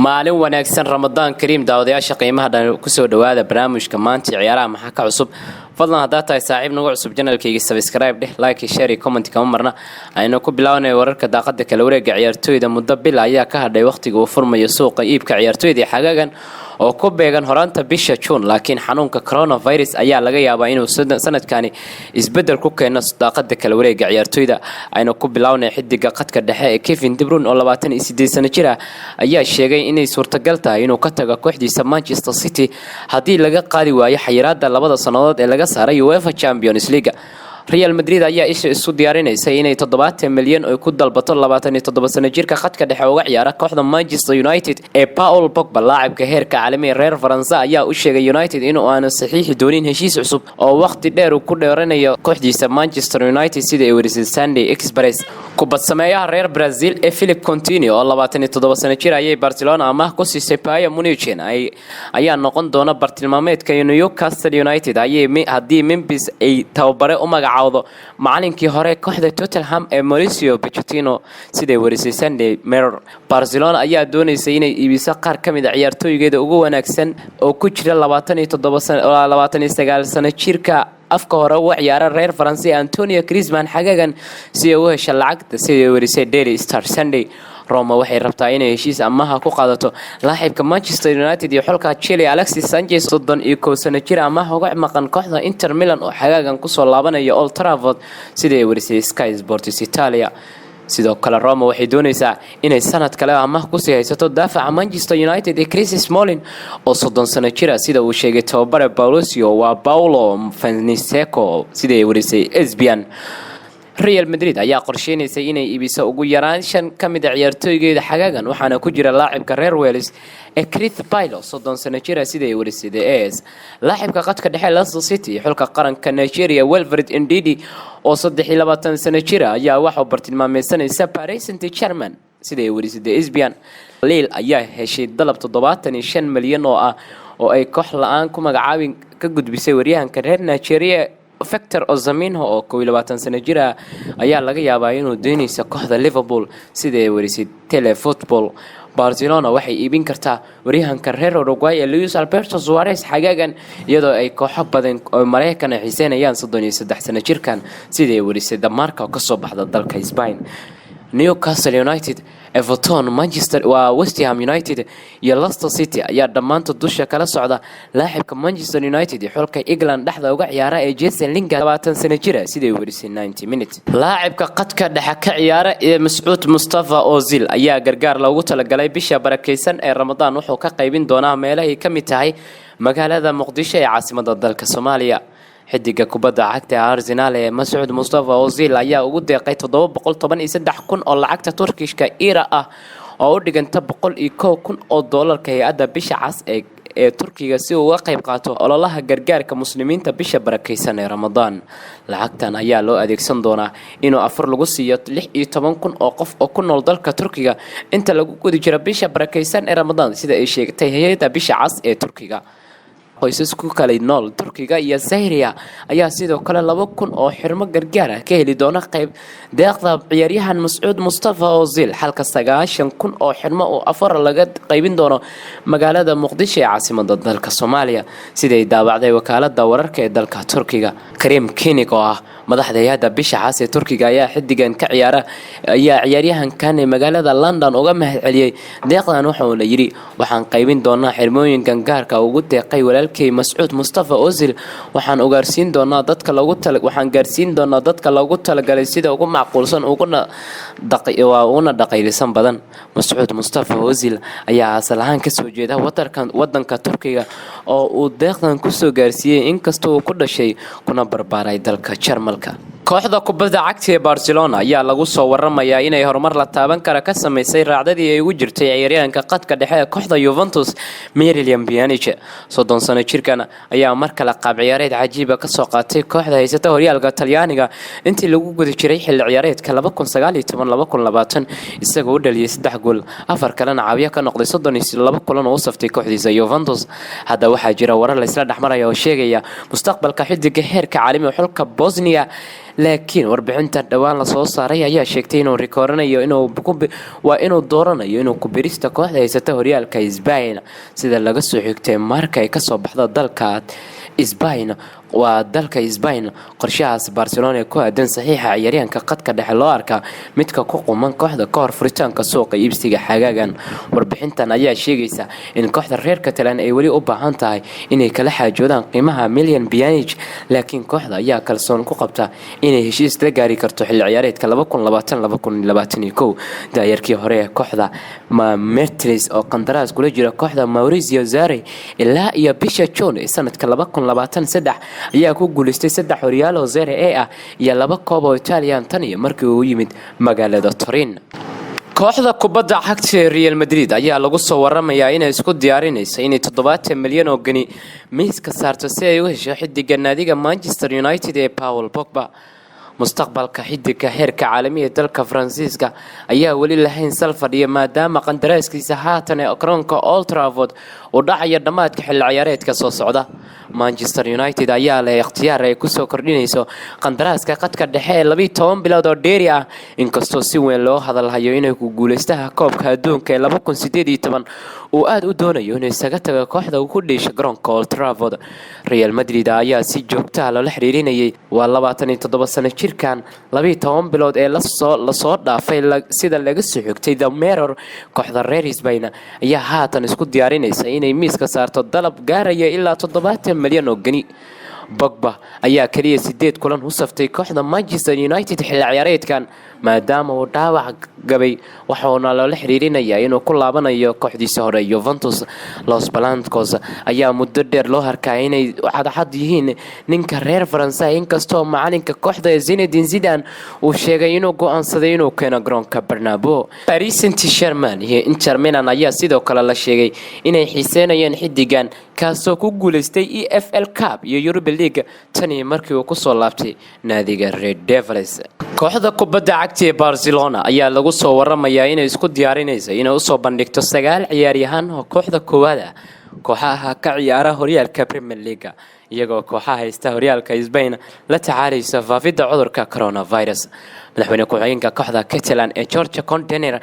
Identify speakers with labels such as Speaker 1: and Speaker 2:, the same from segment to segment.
Speaker 1: maalin wanaagsan Ramadaan Kariim daawadayaasha qiimaha dhan ku soo dhawaada barnaamijka maanta ciyaaraha maxaa ka cusub fadlan hadaa tahay saaxiib nagu cusub channelkayga subscribe dheh like share comment kama marna ayna ku bilaawnay wararka daaqada kala wareega ciyaartooyda muddo bil ayaa ka hadhay waqtiga uu furmayo suuqa iibka ciyaartooyda xagaagan oo ku beegan horanta bisha June laakiin xanuunka coronavirus ayaa laga yaabaa inuu sanadkani isbedel ku keeno daaqada kala wareega ciyaartooyda ayna ku bilaawnay xidiga qadka dhexe ee Kevin De Bruyne oo 28 sano jir ah ayaa sheegay inay suurtagal tahay inuu ka tago kooxdiisa Manchester City hadii laga qaadi waayo xayiraadda labada sanadood ee laga saaray UEFA Champions League. Real Madrid ayaa isu diyaarinaysa inay 70 milyan oo ku dalbato 27 sano jirka khadka dhexe uga ciyaara kooxda Manchester United ee Paul Pogba laacibka heerka caalami reer Faransa ayaa u sheegay United inuu aan saxiix doonin heshiis cusub oo waqti dheer ku dheeranayo kooxdiisa Manchester United sida ay warisay Sunday Express. kubad sameeyaha reer Brazil ee Philippe Coutinho oo 27 sano jir ayay Barcelona amaah ku siisay Bayern Munich ayaa noqon doona bartilmaameedka Newcastle United haddii Memphis ay tababare u magacaawdo macallinkii hore kooxda Tottenham ee Mauricio Pochettino sida warisay Sunday Mirror. Barcelona ayaa doonaysa inay iibiso qaar ka mid ah ciyaartooygeeda ugu wanaagsan oo ku jira 29 sano jirka afka hore u ciyaara reer Faransi Antonio Griezmann xagaagan si uu hesho lacagta sida warisay Daily Star Sunday. Roma waxay rabtaa inay heshiis amaah ku qaadato laacibka Manchester United iyo xulka Chelsea Alexis Sanchez 31 sano jir amaah uga maqan kooxda Inter Milan oo xagaagan ku soo laabanaya Old Trafford sida warisay Sky Sports Italia. sidoo kale Roma waxay doonaysaa inay sanad kale amaah ku sii haysato daafaca Manchester United ee Chris Smalling oo 30 sano jir ah sida uu sheegay tababare Paulo Fonseca sida ay warisay ESPN. Real Madrid ayaa qorsheynaysa inay iibiso ugu yaraan 5 ka mid ah ciyaartooygeeda xagaagan waxaana ku jira laacibka reer Wales ee Chris Bale 30 sano jir ah sida ay warisay AS. laacibka qadka dhexe Leicester City xulka qaranka Nigeria Wilfred Ndidi oo 23 sano jir ah ayaa waxa uu bartilmaameedsanaysa Paris Saint-Germain sida ay warisay ESPN. Lille ayaa heshay dalab 75 milyan oo ay koox la'aan ku magacaabin ka gudbisay waryahanka reer Nigeria Victor Osimhen oo 22 sano jir ah ayaa laga yaabaa inuu doonayso kooxda Liverpool sida ay warisay Telefootball. Barcelona waxay iibin kartaa waryahanka reer Uruguay ee Luis Alberto Suarez xagaagan iyadoo ay kooxo badan oo Mareykan xiiseynayaan 33 sano jirkan sida ay warisay Marca oo ka soo baxda dalka Spain. Newcastle United, Everton, Manchester West Ham United iyo Leicester City ayaa dhamaantood dusha kala socda laacibka Manchester United ee xulka England dhaxda uga ciyaara ee Jesse Lingard 20 sano jir ah sida ay warisay 90 minutes. laacibka qadka dhexe ka ciyaara ee Mas'uud Mustafa Ozil ayaa gargaar loogu talagalay bisha barakeysan ee Ramadaan wuxuu ka qaybin doonaa meelaha ka mid tahay magaalada Muqdisho ee caasimadda dalka Soomaaliya. xidiga kubadda cagta Arsenal ee Mas'uud Mustafa Ozil ayaa ugu deeqay 713,000 oo lacagta Turkishka Lira ah oo u dhiganta 101,000 oo doolarka hay'adda bisha cas ee Turkiga si uu uga qayb qaato ololaha gargaarka muslimiinta bisha barakeysan ee Ramadaan. lacagtan ayaa loo adeegsan doonaa inuu afar lagu siiyo 16,000 oo qof oo ku nool dalka Turkiga inta lagu gudi jiro bisha barakeysan ee Ramadaan sida ay sheegtay hay'adda bisha cas ee Turkiga. qoysasku kale nool Turkiga iyo Syria ayaa sidoo kale 2,000 oo xirmo gargaar ah ka heli doona qayb deeqda ciyaaryahan Mas'uud Mustafa Ozil halka 9,000 oo xirmo oo afar laga qaybin doono magaalada Muqdisho ee caasimadda dalka Soomaaliya sida ay daabacday wakaaladda wararka ee dalka Turkiga. Karim Kinik oo ah madaxda hay'adda bisha cas ee Turkiga ayaa xidigan ka ciyaara ciyaaryahankan ee magaalada London uga mahadceliyay deeqdan wuxuuna yiri waxaan qaybin doonaa xirmooyinkan gaarka ugu deeqay Mas'uud Mustafa Ozil waxaan gaarsiin doonaa dadka loogu talagalay sida ugu macquulsan uguna dhaqaylisan badan. Mas'uud Mustafa Ozil ayaa asal ahaan ka soo jeeda wadanka Turkiga oo uu deeqdan ku soo gaarsiiyay inkastoo uu ku dhashay kuna barbaaray dalka Jarmalka. kooxda kubadda cagta ee Barcelona ayaa lagu soo waramayaa inay horumar la taaban kara ka sameysay raacdadii ay ugu jirtay ciyaaryahanka qadka dhexe ee kooxda Juventus Miralem Pjanic 30 sano jirkan ayaa mar kale qaab ciyaareed cajiib ah ka soo qaatay kooxda haysata horyaalka Talyaaniga intii lagu guda jiray xilli ciyaareedka 2019-2020 isagoo u dhaliyay 3 gool afar kalena caawiye ka noqday 32 kulan oo u saftay kooxdiisa Juventus. hadda waxaa jira warar la isla dhaxmaraya oo sheegaya mustaqbalka xidiga heerka caalami xulka Bosnia laakiin warbixinta dhawaan la soo saaray ayaa sheegtay inuu rikooranayo inuu dooranayo inuu ku birista kooxda haysata horyaalka Spain sida laga soo xigtay marka ay ka soo baxdo dalka Spain waa dalka Spain. qorshahaas Barcelona ee ku aadan saxiixa ciyaaryahanka qadka dhexe loo arkaa midka ku quman kooxda ka hor furitaanka suuqa iibsiga xagaagan. warbixintan ayaa sheegaysa in kooxda reer Catalan ay weli u baahan tahay inay kala xaajoodaan qiimaha milyan Pjanic, laakiin kooxda ayaa kalsoon ku qabta inay heshiis la gaari karto xilli ciyaareedka 2020-2021. daayarkii hore ee kooxda Mertens oo qandaraas kula jira kooxda Maurizio Sarri ilaa iyo bisha June ee sanadka 2023 ayaa ku guuleystay 3 horyaal oo Serie A ah iyo 2 koob oo Italian tan iyo markii uu yimid magaalada Turin. kooxda kubadda cagta ee Real Madrid ayaa lagu soo waramayaa inay isku diyaarinayso inay 70 milyan oo gani miiska saarto si ay u hesho xidiga naadiga Manchester United ee Paul Pogba. mustaqbalka xidiga heerka caalamiga ee dalka Faransiiska ayaa weli lahayn sal fadhiya maadaama qandaraaskiisa haatan ee garoonka Old Trafford uu dhacayo dhamaadka xilli ciyaareedka soo socda. Manchester United ayaa leh ikhtiyaar ay ku soo kordhinayso qandaraaska qadka dhexe ee 12 bilood oo dheeri ah, inkastoo si weyn loo hadalhayo inay ku guuleystaha koobka adduunka ee 2018 uu aad u doonayo inuu isaga tago kooxda uu ku dheesho garoonka Old Trafford. Real Madrid ayaa si joogto ah loola xiriirinayay waa 27 sano jirkan 12 bilood ee la soo dhaafay sida laga soo xigtay The Mirror. kooxda reer Spain ayaa haatan isku diyaarinaysa inay miiska saarto dalab gaaraya ilaa 70 milyan oo gani. Pogba ayaa kaliya 8 kulan u saftay kooxda Manchester United xilli ciyaareedkan maadaama uu dhaawac gabay, waxaana loola xiriirinayaa inuu ku laabanayo kooxdiisa hore Juventus. Los Blancos ayaa muddo dheer loo arkaa inay cadcad yihiin ninka reer Faransa, inkastoo macalinka kooxda Zinedine Zidane uu sheegay inuu go'aansaday inuu keeno garoonka Bernabeu. Paris Saint-Germain iyo Inter Milan ayaa sidoo kale la sheegay inay xiiseynayaan xidigan kaasoo ku guuleystay EFL Cup iyo Europa League tan iyo markii uu ku soo laabtay naadiga Red Devils. kooxda kubadda cagta ee Barcelona ayaa lagu soo waramayaa inay isku diyaarinayso inay u soo bandhigto 9 ciyaaryahan oo kooxda koowaad ah kooxaha ka ciyaara horyaalka Premier League, iyagoo kooxaha haysta horyaalka Spain la tacaalaysa faafidda cudurka coronavirus. madaxweyne ku-xigeenka kooxda Catalan ee Jorge Contener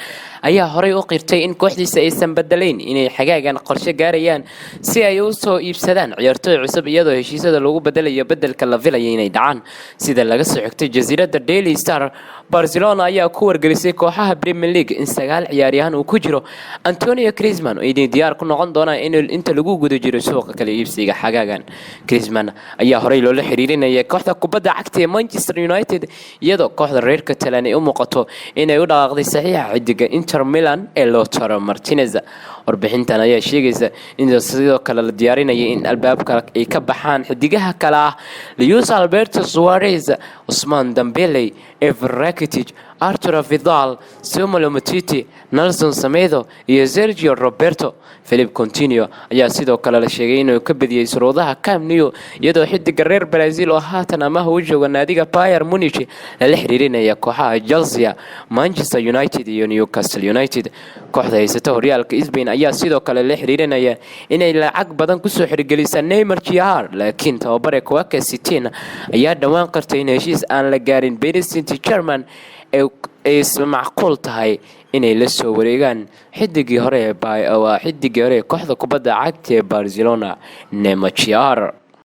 Speaker 1: ayaa horey u qirtay in kooxdiisa aysan bedelayn inay xagaagan qorshe gaarayaan si ay u soo iibsadaan ciyaartoy cusub, iyadoo heshiisyada lagu bedelayo bedelka la filayo inay dhacaan. sida laga soo xigtay jasiiradda Daily Star, Barcelona ayaa ku wargelisay kooxaha Premier League in 9 ciyaaryahan uu ku jiro Antonio Griezmann oo ay diyaar ku noqon doonaan inta lagu guda jiro suuqa kala iibsiga xagaagan. Griezmann ayaa horey loola xiriirinayay kooxda kubadda cagta ee Manchester United, iyadoo kooxda reer Catalan ay u muuqato inay u dhaqaaqday saxiixa xidiga Inter Milan ee Lautaro Martinez. warbixintan ayaa sheegaysa in sidoo kale la diyaarinayay in albaabka ay ka baxaan xidigaha kale ah Luis Alberto Suarez, Ousmane Dembele, Ivan Rakitic, Arturo Vidal, Samuel Umtiti, Nelson Semedo iyo Sergio Roberto. Philippe Coutinho ayaa sidoo kale la sheegay inuu ka badiyay shuruudaha Camp Nou, iyadoo xidiga reer Brazil oo haatan amaah u jooga naadiga Bayern Munich la xiriirinaya kooxaha Chelsea, Manchester United iyo Newcastle United. kooxda haysata horyaalka Spain ayaa sidoo kale la xiriirinaya inay lacag badan ku soo xirgelisay Neymar Jr, laakiin tababare Kovacic City ayaa dhawaan qartay in heshiis aan la gaarin Paris Saint-Germain ay macquul tahay inay la soo wareegaan xidigii hore ee kooxda kubadda cagta ee Barcelona Neymar Jr.